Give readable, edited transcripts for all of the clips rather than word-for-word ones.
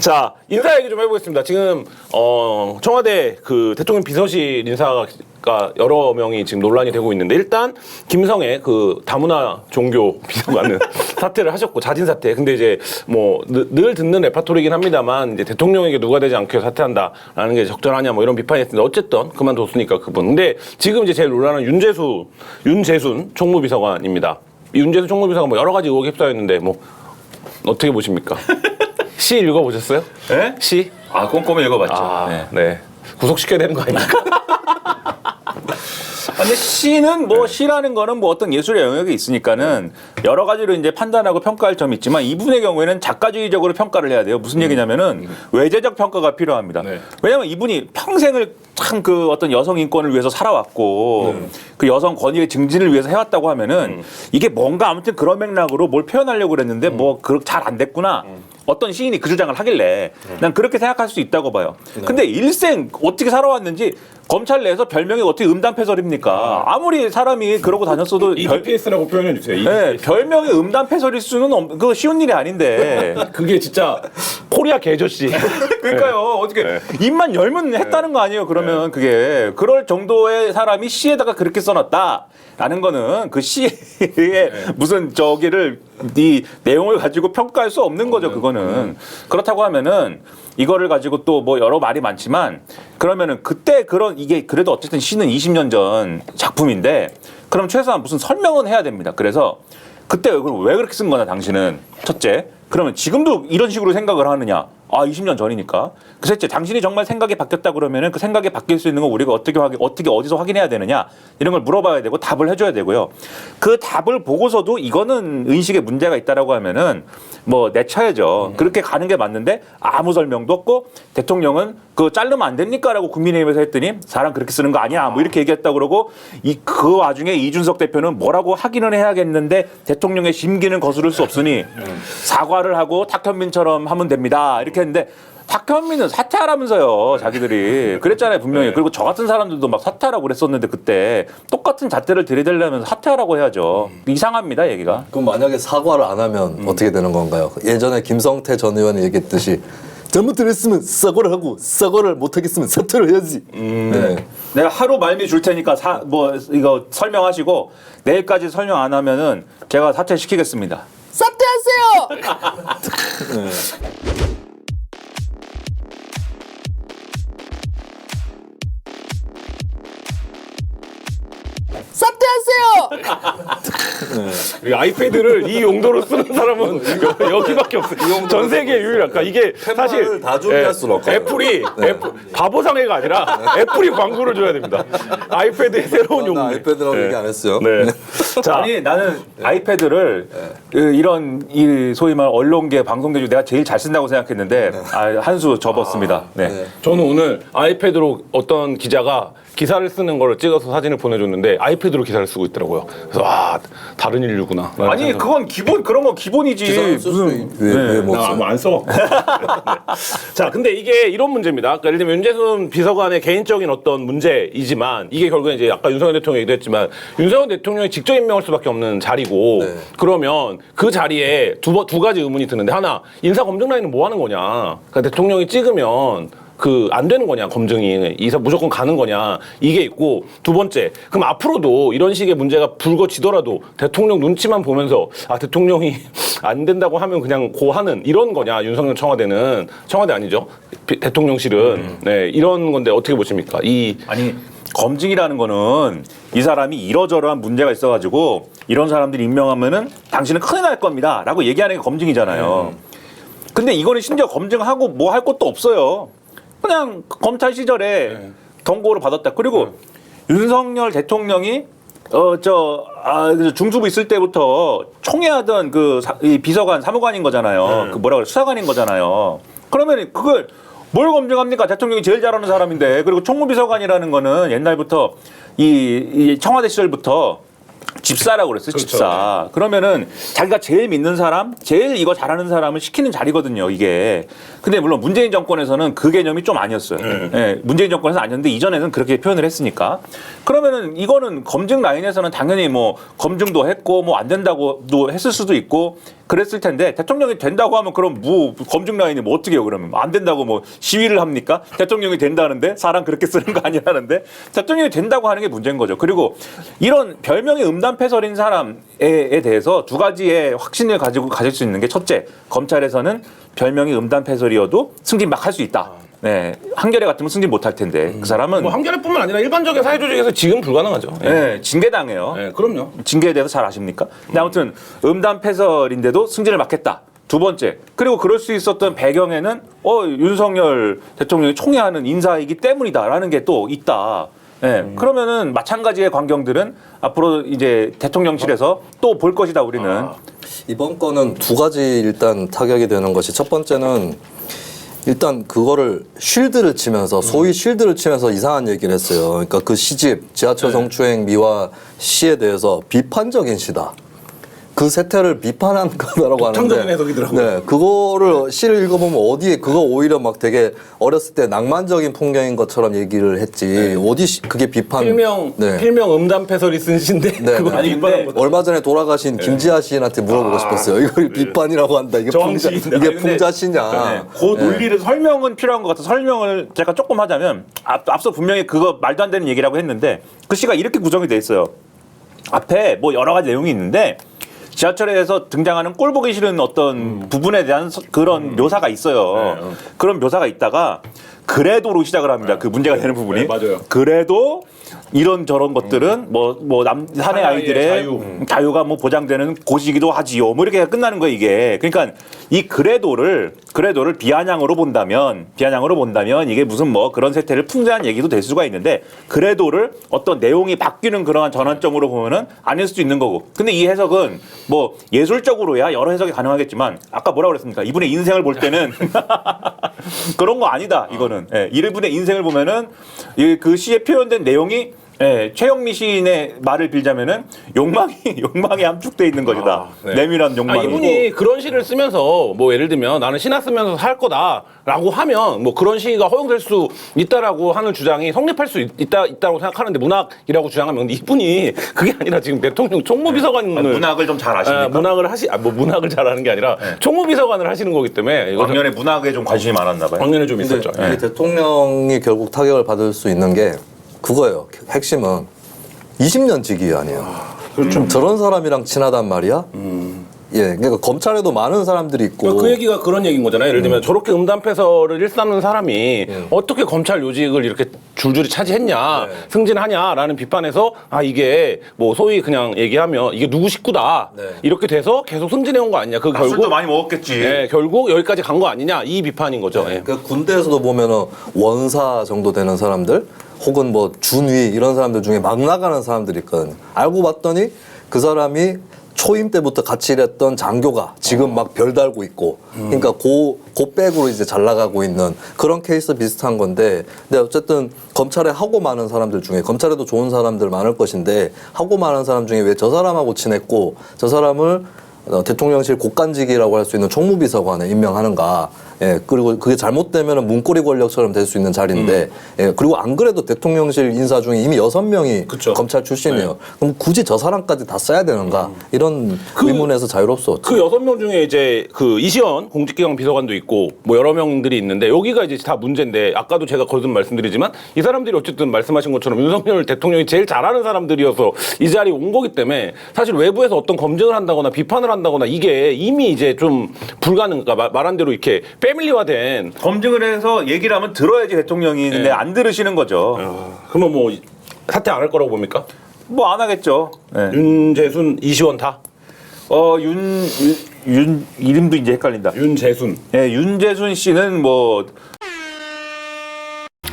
자, 인사 얘기 좀 해보겠습니다. 지금 청와대 그 대통령 비서실 인사가 여러 명이 지금 논란이 되고 있는데, 일단 김성애 그 다문화 종교 비서관은 사퇴를 하셨고, 자진 사퇴. 근데 이제 뭐 늘 듣는 레파토리긴 합니다만, 이제 대통령에게 누가 되지 않게 사퇴한다라는 게 적절하냐 뭐 이런 비판이 있는데, 어쨌든 그만뒀으니까 그분. 근데 지금 이제 제일 논란은 윤재순 총무비서관입니다. 이 윤재순 총무비서관 뭐 여러 가지 의혹이 휩싸였는데, 뭐 어떻게 보십니까? 시 읽어보셨어요? 네? 시? 아, 꼼꼼히 읽어봤죠. 아, 네. 구속시켜야 되는 거 아닙니까? 근데 시는 뭐 시라는 거는 뭐 어떤 예술의 영역이 있으니까는 여러 가지로 이제 판단하고 평가할 점이 있지만, 이분의 경우에는 작가주의적으로 평가를 해야 돼요. 무슨 얘기냐면은 외재적 평가가 필요합니다. 네. 왜냐하면 이분이 평생을 참 그 어떤 여성 인권을 위해서 살아왔고 그 여성 권익의 증진을 위해서 해왔다고 하면은 이게 뭔가 아무튼 그런 맥락으로 뭘 표현하려고 그랬는데 뭐 잘 안 됐구나. 어떤 시인이 그 주장을 하길래 난 그렇게 생각할 수 있다고 봐요. 근데 일생 어떻게 살아왔는지 검찰 내에서 별명이 어떻게 음담패설입니까? 아무리 사람이 그러고 다녔어도 EPS라고 표현해 주세요. 네, 별명이 음담패설일 수는 그 쉬운 일이 아닌데. 그게 진짜 코리아 개저씨. 그러니까요. 어떻게 입만 열면 했다는 거 아니에요? 그러면 그게 그럴 정도의 사람이 시에다가 그렇게 써놨다라는 거는 그 시의 무슨 저기를 이 내용을 가지고 평가할 수 없는 거죠. 그거는. 그렇다고 하면은 이거를 가지고 또 뭐 여러 말이 많지만, 그러면은 그때 그런 이게 그래도 어쨌든 시는 20년 전 작품인데, 그럼 최소한 무슨 설명은 해야 됩니다. 그래서 그때 왜 그렇게 쓴 거냐 당신은, 첫째. 그러면 지금도 이런 식으로 생각을 하느냐? 아, 20년 전이니까. 그 셋째, 당신이 정말 생각이 바뀌었다 그러면은 그 생각이 바뀔 수 있는 거 우리가 어떻게 어디서 확인해야 되느냐? 이런 걸 물어봐야 되고 답을 해줘야 되고요. 그 답을 보고서도 이거는 의식에 문제가 있다라고 하면은 뭐 내쳐야죠. 그렇게 가는 게 맞는데 아무 설명도 없고, 대통령은 그거 자르면 안 됩니까라고 국민의힘에서 했더니 사람 그렇게 쓰는 거 아니야 뭐 이렇게 얘기했다고 그러고, 그 와중에 이준석 대표는 뭐라고 하기는 해야겠는데 대통령의 심기는 거스를 수 없으니 사과를 하고 탁현민처럼 하면 됩니다 이렇게 했는데, 탁현민은 사퇴하라면서요. 자기들이 그랬잖아요 분명히. 그리고 저 같은 사람들도 막 사퇴하라고 그랬었는데, 그때 똑같은 잣대를 들이대려면 사퇴하라고 해야죠. 이상합니다 얘기가. 그럼 만약에 사과를 안 하면 어떻게 되는 건가요? 예전에 김성태 전 의원이 얘기했듯이 잘못을 했으면 사과를 하고, 사과를 못 하겠으면 사퇴를 해야지. 네. 내가 하루 말미 줄 테니까 뭐 이거 설명하시고, 내일까지 설명 안 하면은 제가 사퇴시키겠습니다. 사퇴하세요. 사퇴하세요. 이 아이패드를 이 용도로 쓰는 사람은 여기밖에 없어요. 전 세계 유일할까? 이게 사실 다 준비할 수는 없거든요. 애플이 바보상회가 아니라 애플이 광고를 줘야 됩니다. 아이패드의 새로운 용도. 아이패드라고 얘기 안 했어요. 네. 자, 아니 나는 아이패드를 이런 이 소위 말 언론계 방송계 중 내가 제일 잘 쓴다고 생각했는데 한 수 접었습니다. 네. 저는 오늘 아이패드로 어떤 기자가 기사를 쓰는 걸 찍어서 사진을 보내줬는데 아이패드로 기사를 쓰고 있더라고요. 그래서 다른 인류구나. 아니 그건 기본, 그런 건 기본이지. 무슨 왜못 써? 안 써갖고. 자, 근데 이게 이런 문제입니다. 그러니까 예를 들면 윤재순 비서관의 개인적인 어떤 문제이지만, 이게 결국에 이제 아까 윤석열 대통령이 얘기도 했지만 윤석열 대통령이 직접 임명할 수밖에 없는 자리고, 네. 그러면 그 자리에 두 가지 의문이 드는데, 하나, 인사 검증 라인은 뭐 하는 거냐? 그러니까 대통령이 찍으면 안 되는 거냐, 검증이. 이사 무조건 가는 거냐, 이게 있고, 두 번째, 그럼 앞으로도 이런 식의 문제가 불거지더라도 대통령 눈치만 보면서 대통령이 안 된다고 하면 그냥 고하는 이런 거냐, 윤석열 청와대 아니죠, 대통령실은. 네, 이런 건데 어떻게 보십니까? 아니 검증이라는 거는 이 사람이 이러저러한 문제가 있어가지고 이런 사람들이 임명하면은 당신은 큰일 날 겁니다 라고 얘기하는 게 검증이잖아요. 근데 이거는 심지어 검증하고 뭐 할 것도 없어요. 그냥 검찰 시절에 경고를 받았다. 그리고 윤석열 대통령이 중수부 있을 때부터 총회하던 이 비서관 사무관인 거잖아요. 그 뭐라 그래, 수사관인 거잖아요. 그러면 그걸 뭘 검증합니까? 대통령이 제일 잘하는 사람인데. 그리고 총무비서관이라는 거는 옛날부터 이 청와대 시절부터 집사라고 그랬어요. 그렇죠. 집사. 그러면은 자기가 제일 믿는 사람, 제일 이거 잘하는 사람을 시키는 자리거든요. 이게. 근데 물론 문재인 정권에서는 그 개념이 좀 아니었어요. 예, 문재인 정권에서 아니었는데 이전에는 그렇게 표현을 했으니까. 그러면은 이거는 검증 라인에서는 당연히 뭐 검증도 했고 뭐 안 된다고도 했을 수도 있고 그랬을 텐데 대통령이 된다고 하면 그럼 뭐 검증 라인이 뭐 어떻게 해요 그러면 안 된다고 뭐 시위를 합니까? 대통령이 된다는데 사람 그렇게 쓰는 거 아니라는데 대통령이 된다고 하는 게 문제인 거죠. 그리고 이런 별명이 음담패설인 사람에 대해서 두 가지의 확신을 가질 수 있는 게 첫째, 검찰에서는 별명이 음담패설이어도 승진 막 할 수 있다. 네, 한겨레 같으면 승진 못 할 텐데 그 사람은 뭐 한겨레뿐만 아니라 일반적인 사회 조직에서 지금 불가능하죠. 네, 징계당해요. 네, 그럼요. 징계에 대해서 잘 아십니까? 근데 아무튼 음담패설인데도 승진을 맡겠다. 두 번째, 그리고 그럴 수 있었던 배경에는 윤석열 대통령이 총애하는 인사이기 때문이다라는 게 또 있다. 네, 그러면은 마찬가지의 광경들은 앞으로 이제 대통령실에서 또 볼 것이다 우리는. 이번 건은 두 가지 일단 타격이 되는 것이 첫 번째는 일단 그거를 쉴드를 치면서 소위 쉴드를 치면서 이상한 얘기를 했어요. 그러니까 그 시집 지하철 성추행 미화 시에 대해서 비판적인 시다. 그 세태를 비판한 거라고 하는데 독창적인 해석이더라고요. 네, 그거를 시를 읽어보면 어디에 그거 오히려 막 되게 어렸을 때 낭만적인 풍경인 것처럼 얘기를 했지 어디 그게 비판 필명 음담패설이 쓴 시인데 네, 그걸 아니, 비판한 거죠. 얼마 전에 돌아가신 김지아 시인한테 물어보고 싶었어요. 이걸 비판이라고 한다. 이게 저항시인다. 이게 아니, 근데 풍자시냐? 그 논리를 설명은 필요한 것 같아서 설명을 제가 조금 하자면 앞서 분명히 그거 말도 안 되는 얘기라고 했는데 그 시가 이렇게 구성이 돼 있어요. 앞에 뭐 여러 가지 내용이 있는데 지하철에서 등장하는 꼴 보기 싫은 어떤 부분에 대한 그런 묘사가 있어요. 그런 묘사가 있다가 그래도로 시작을 합니다. 그 문제가 되는 부분이. 네, 맞아요. 그래도 이런 저런 것들은 사내 아이들의 자유가 뭐 보장되는 곳이기도 하지요. 뭐 이렇게 끝나는 거예요, 이게. 그러니까 이 그래도를 비아냥으로 본다면 이게 무슨 뭐 그런 세태를 풍자한 얘기도 될 수가 있는데 그래도를 어떤 내용이 바뀌는 그러한 전환점으로 보면은 아닐 수도 있는 거고. 근데 이 해석은 뭐 예술적으로야 여러 해석이 가능하겠지만 아까 뭐라고 그랬습니까? 이분의 인생을 볼 때는 그런 거 아니다, 이거는. 예, 이분의 인생을 보면은 그 시에 표현된 내용이 최영미 시인의 말을 빌자면은 욕망이 함축돼 있는 것이다. 네. 내밀한 욕망. 이분이 그런 시를 쓰면서 뭐 예를 들면 나는 신화 쓰면서 살 거다라고 하면 뭐 그런 시가 허용될 수 있다라고 하는 주장이 성립할 수 있다고 생각하는데 문학이라고 주장하면 근데 이분이 그게 아니라 지금 대통령 총무비서관을 문학을 좀 잘 아십니까? 문학을 잘하는 게 아니라 총무비서관을 하시는 거기 때문에 왕년에 문학에 좀 관심이 많았나 봐요. 왕년에 좀 있었죠. 이 대통령이 결국 타격을 받을 수 있는 게 그거예요. 핵심은 20년 직위 아니에요. 그렇죠. 저런 사람이랑 친하단 말이야. 예, 그러니까 검찰에도 많은 사람들이 있고. 그 얘기가 그런 얘기인 거잖아요. 예를 들면 저렇게 음담패설을 일삼는 사람이 어떻게 검찰 요직을 이렇게 줄줄이 차지했냐, 승진하냐라는 비판에서 이게 뭐 소위 그냥 얘기하면 이게 누구 식구다 이렇게 돼서 계속 승진해온 거 아니냐. 그 술도 결국 많이 먹었겠지. 결국 여기까지 간 거 아니냐 이 비판인 거죠. 예. 그러니까 군대에서도 보면은 원사 정도 되는 사람들, 혹은 뭐 준위 이런 사람들 중에 막 나가는 사람들이 있거든요. 알고 봤더니 그 사람이 초임 때부터 같이 일했던 장교가 지금 막 별 달고 있고, 그러니까 그 백으로 이제 잘 나가고 있는 그런 케이스 비슷한 건데, 근데 어쨌든 검찰에 하고 많은 사람들 중에, 검찰에도 좋은 사람들 많을 것인데 하고 많은 사람 중에 왜 저 사람하고 친했고 저 사람을 대통령실 고관직이라고 할 수 있는 총무비서관에 임명하는가. 예, 그리고 그게 잘못되면 문고리 권력처럼 될 수 있는 자리인데, 예, 그리고 안 그래도 대통령실 인사 중에 이미 6명이 그쵸. 검찰 출신이에요. 그럼 굳이 저 사람까지 다 써야 되는가? 이런 의문에서 자유로울 수 없죠. 그 6명 중에 이제 그 이시연 공직기강 비서관도 있고 뭐 여러 명들이 있는데 여기가 이제 다 문제인데 아까도 제가 거듭 말씀드리지만 이 사람들이 어쨌든 말씀하신 것처럼 윤석열 대통령이 제일 잘하는 사람들이어서 이 자리에 온 거기 때문에 사실 외부에서 어떤 검증을 한다거나 비판을 한다거나 이게 이미 이제 좀 불가능, 그러니까 말한 대로 이렇게 패밀리화된 검증을 해서 얘기를 하면 들어야지 대통령이. 근데 안 들으시는 거죠. 그러면 뭐 사퇴 안 할 거라고 봅니까? 뭐 안 하겠죠. 네. 윤재순, 이시원 다? 이름도 이제 헷갈린다. 윤재순. 예, 윤재순 씨는 뭐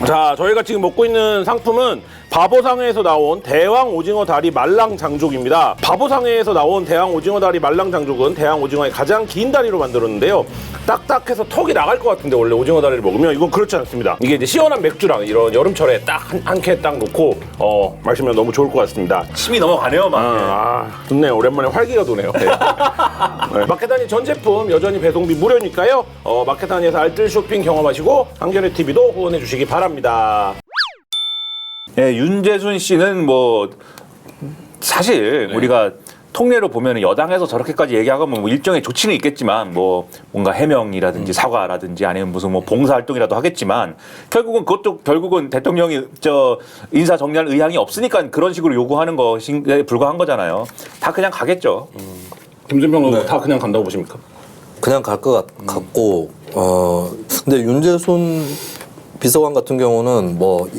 자, 저희가 지금 먹고 있는 상품은 바보상회에서 나온 대왕 오징어 다리 말랑 장족입니다. 바보상회에서 나온 대왕 오징어 다리 말랑 장족은 대왕 오징어의 가장 긴 다리로 만들었는데요. 딱딱해서 턱이 나갈 것 같은데 원래 오징어 다리를 먹으면 이건 그렇지 않습니다. 이게 이제 시원한 맥주랑 이런 여름철에 딱 한 캔 딱 놓고 마시면 너무 좋을 것 같습니다. 침이 넘어가네요, 막. 좋네요. 오랜만에 활기가 도네요. 네. 네. 마켓단위 전 제품 여전히 배송비 무료니까요. 마켓단위에서 알뜰 쇼핑 경험하시고 한겨레 TV도 후원해 주시기 바랍니다. 예, 윤재순 씨는 뭐 사실 우리가 통례로 보면 여당에서 저렇게까지 얘기하면 뭐 일정의 조치는 있겠지만 뭐 뭔가 해명이라든지 사과라든지 아니면 무슨 뭐 봉사활동이라도 하겠지만 결국은 그것도 결국은 대통령이 인사 정리할 의향이 없으니까 그런 식으로 요구하는 것에 불과한 거잖아요. 다 그냥 가겠죠. 김준평 의원 다 그냥 간다고 보십니까? 그냥 갈 것 같고 근데 윤재순 비서관 같은 경우는 뭐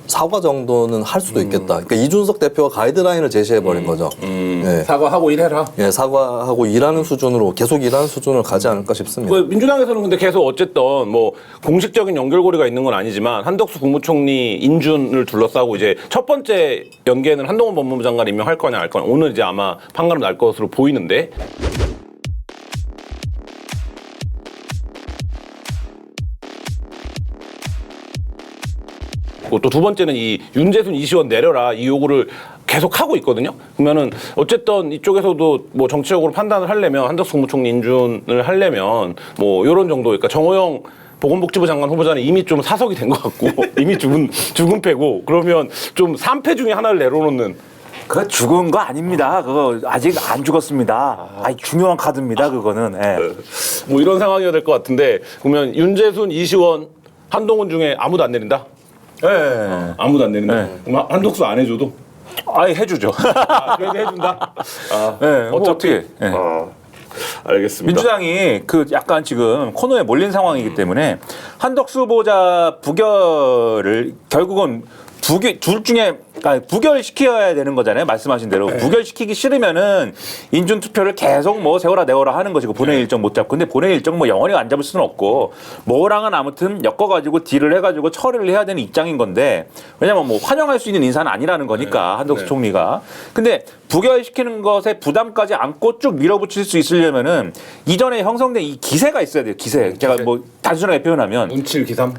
사과 정도는 할 수도 있겠다. 그러니까 이준석 대표가 가이드라인을 제시해 버린 거죠. 예. 사과하고 일해라. 예, 사과하고 일하는 수준으로 계속 일하는 수준으로 가지 않을까 싶습니다. 민주당에서는 근데 계속 어쨌든 뭐 공식적인 연결고리가 있는 건 아니지만 한덕수 국무총리 인준을 둘러싸고 이제 첫 번째 연계는 한동훈 법무부 장관 임명할 거냐 알 거냐 오늘 이제 아마 판가름 날 것으로 보이는데. 또 두 번째는 이 윤재순 이시원 내려라 이 요구를 계속 하고 있거든요. 그러면은 어쨌든 이쪽에서도 뭐 정치적으로 판단을 하려면 한덕수 국무총리 인준을 하려면 뭐 이런 정도, 그러니까 정호영 보건복지부 장관 후보자는 이미 좀 사석이 된 것 같고 이미 죽은 패고 그러면 좀 3패 중에 하나를 내려놓는. 그거 죽은 거 아닙니다. 그거 아직 안 죽었습니다. 중요한 카드입니다. 그거는. 예. 뭐 이런 상황이어야 될 것 같은데 그러면 윤재순, 이시원, 한동훈 중에 아무도 안 내린다? 예. 아무도 안 내린다. 그럼 한덕수 안 해줘도? 아예 해주죠. 그래도 해준다. 예, 어차피. 예. 알겠습니다. 민주당이 그 약간 지금 코너에 몰린 상황이기 때문에 한덕수 후보자 부결을 결국은 둘 중에 부결시켜야 되는 거잖아요. 말씀하신 대로. 부결시키기 싫으면은 인준 투표를 계속 뭐 세워라 내워라 하는 것이고 본회의 일정 못 잡고. 근데 본회의 일정 뭐 영원히 안 잡을 수는 없고 뭐랑은 아무튼 엮어가지고 딜을 해가지고 처리를 해야 되는 입장인 건데 왜냐면 뭐 환영할 수 있는 인사는 아니라는 거니까 한덕수 총리가. 근데 부결시키는 것에 부담까지 안고 쭉 밀어붙일 수 있으려면은 이전에 형성된 이 기세가 있어야 돼요. 기세. 제가 뭐 단순하게 표현하면. 운칠기삼?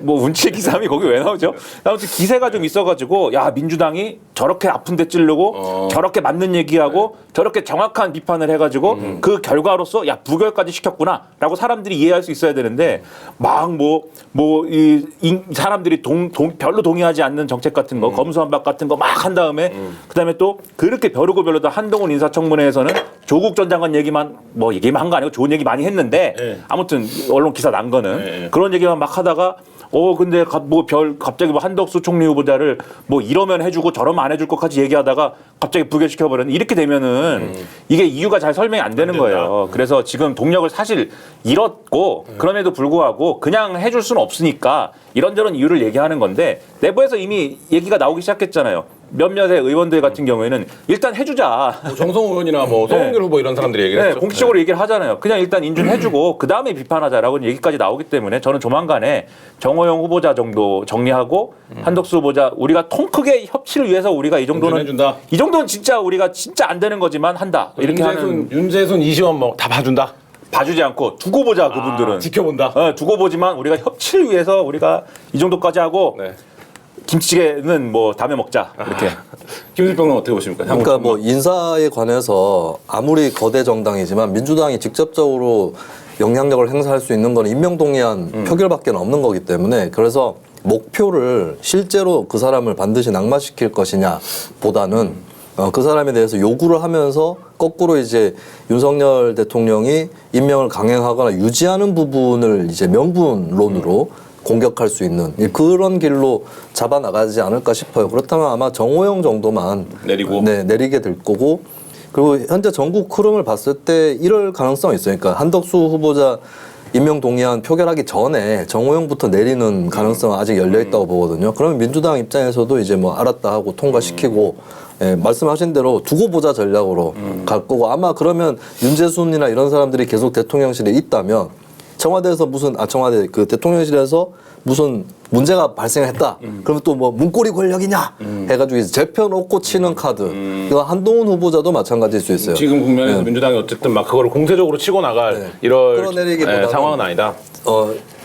뭐 운칠기삼이 거기 왜 나오죠? 아무튼 기세가 좀 있어가지고 야 민주당이 저렇게 아픈 데 찌르고 저렇게 맞는 얘기하고 저렇게 정확한 비판을 해가지고 그 결과로서 야 부결까지 시켰구나라고 사람들이 이해할 수 있어야 되는데 막 사람들이 별로 동의하지 않는 정책 같은 거 검수완박 같은 거 막 한 다음에 그다음에 또 그렇게 벼르고 별로다 한동훈 인사청문회에서는 조국 전 장관 얘기만 한 거 아니고 좋은 얘기 많이 했는데 아무튼 언론 기사 난 거는 그런 얘기만 막 하다가 근데 갑자기 한덕수 총리 후보자를 이러면 해주고 저러면 안 해줄 것까지 얘기하다가 갑자기 부결시켜버렸는데 이렇게 되면은 이게 이유가 잘 설명이 안 되는 거예요. 그래서 지금 동력을 사실 잃었고 그럼에도 불구하고 그냥 해줄 수는 없으니까 이런저런 이유를 얘기하는 건데 내부에서 이미 얘기가 나오기 시작했잖아요. 몇몇의 의원들 같은 경우에는 일단 해주자. 정성호 의원이나 송영길 후보 이런 사람들이 얘기했죠. 공식적으로 얘기를 하잖아요. 그냥 일단 인준해주고 그 다음에 비판하자라고 얘기까지 나오기 때문에 저는 조만간에 정호영 후보자 정도 정리하고 한덕수 후보자 우리가 통 크게 협치를 위해서 우리가 이 정도는 인준해준다. 이 정도는 진짜 우리가 진짜 안 되는 거지만 한다. 이렇게 하는 윤재순, 이시원 다 봐준다. 봐주지 않고 두고 보자 그분들은 지켜본다. 두고 보지만 우리가 협치를 위해서 우리가 이 정도까지 하고. 네. 김치찌개는 다음에 먹자 이렇게. 김준평은 어떻게 보십니까? 그러니까 인사에 관해서 아무리 거대 정당이지만 민주당이 직접적으로 영향력을 행사할 수 있는 건 임명동의안 표결밖에 없는 거기 때문에 그래서 목표를 실제로 그 사람을 반드시 낙마시킬 것이냐 보다는 그 사람에 대해서 요구를 하면서 거꾸로 이제 윤석열 대통령이 임명을 강행하거나 유지하는 부분을 이제 명분론으로 공격할 수 있는 그런 길로 잡아나가지 않을까 싶어요. 그렇다면 아마 정호영 정도만 내리게 될 거고 그리고 현재 전국 흐름을 봤을 때 이럴 가능성이 있어요. 그러니까 한덕수 후보자 임명 동의안 표결하기 전에 정호영부터 내리는 가능성은 아직 열려 있다고 보거든요. 그러면 민주당 입장에서도 이제 알았다 하고 통과시키고 말씀하신 대로 두고 보자 전략으로 갈 거고 아마 그러면 윤재순이나 이런 사람들이 계속 대통령실에 있다면 청와대 그 대통령실에서 무슨 문제가 발생했다. 그러면 또 뭐 문고리 권력이냐 해가지고 이제 재펴놓고 치는 카드. 이거 한동훈 후보자도 마찬가지일 수 있어요. 지금 국면에서 민주당이 어쨌든 막 그거를 공세적으로 치고 나갈 이럴 끌어내리기보다는 상황은 아니다.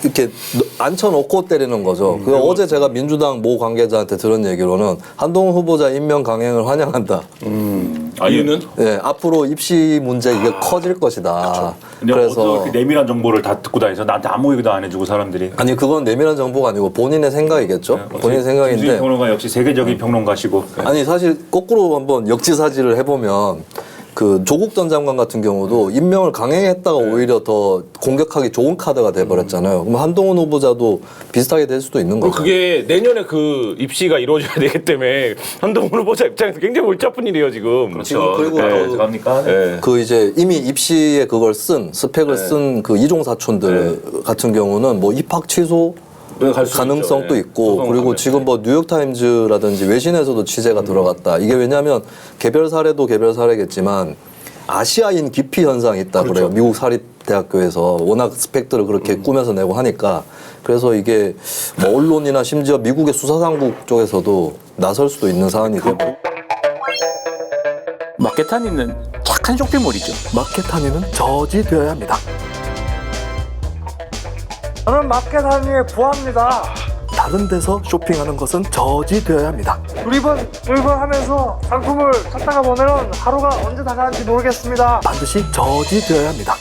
이렇게 앉혀놓고 때리는 거죠. 그 어제 제가 민주당 모 관계자한테 들은 얘기로는 한동훈 후보자 임명 강행을 환영한다. 이유는? 네, 앞으로 입시 문제 이게 커질 것이다. 그래서 그 내밀한 정보를 다 듣고 다니서 나한테 아무 얘기도 안 해주고 사람들이. 아니 그건 내밀한 정보가 아니고 본인의 생각이겠죠. 본인의 김수희 생각인데 평론가 역시 세계적인 평론가시고. 아니 사실 거꾸로 한번 역지사지를 해보면 그 조국 전 장관 같은 경우도 임명을 강행했다가 오히려 더 공격하기 좋은 카드가 돼버렸잖아요. 그럼 한동훈 후보자도 비슷하게 될 수도 있는 거죠. 그게 내년에 그 입시가 이루어져야 되기 때문에 한동훈 후보자 입장에서 굉장히 골치 아픈 일이에요 지금. 지금 그리고 어떡합니까? 그 이제 이미 입시에 그걸 쓴 스펙을 쓴 그 이종 사촌들 같은 경우는 뭐 입학 취소 가능성도 있고 그리고 지금 뭐 뉴욕타임즈라든지 외신에서도 취재가 들어갔다. 이게 왜냐하면 개별 사례도 개별 사례겠지만 아시아인 기피 현상이 있다 그래요. 미국 사립대학교에서 워낙 스펙들을 그렇게 꾸며서 내고 하니까 그래서 이게 뭐 언론이나 심지어 미국의 수사당국 쪽에서도 나설 수도 있는 사안이 되고 마케타니는 착한 쇼핑몰이죠. 마켓하니는 저지되어야 합니다. 저는 마켓하니에 부합니다. 다른 데서 쇼핑하는 것은 저지되어야 합니다. 두리번 하면서 상품을 찾다가 보면 하루가 언제 다 가는지 모르겠습니다. 반드시 저지되어야 합니다.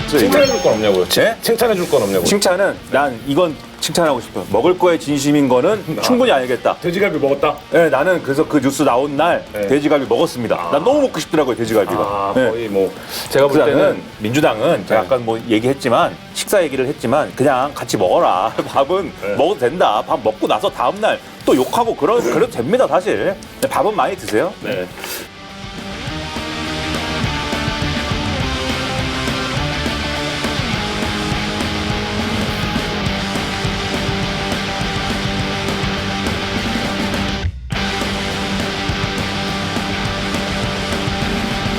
칭찬해줄 건 없냐고요? 네? 칭찬해줄 건 없냐고요? 칭찬은 난 이건 칭찬하고 싶어요. 먹을 거에 진심인 거는 충분히 알겠다. 돼지갈비 먹었다? 네, 나는 그래서 그 뉴스 나온 날 돼지갈비 먹었습니다. 난 너무 먹고 싶더라고요, 돼지갈비가. 네. 거의 뭐 제가 볼 그래서 때는 민주당은 제가 아까 뭐 얘기했지만 식사 얘기를 했지만 그냥 같이 먹어라. 밥은 먹어도 된다. 밥 먹고 나서 다음 날 또 욕하고 그래도 됩니다, 사실. 밥은 많이 드세요. 네.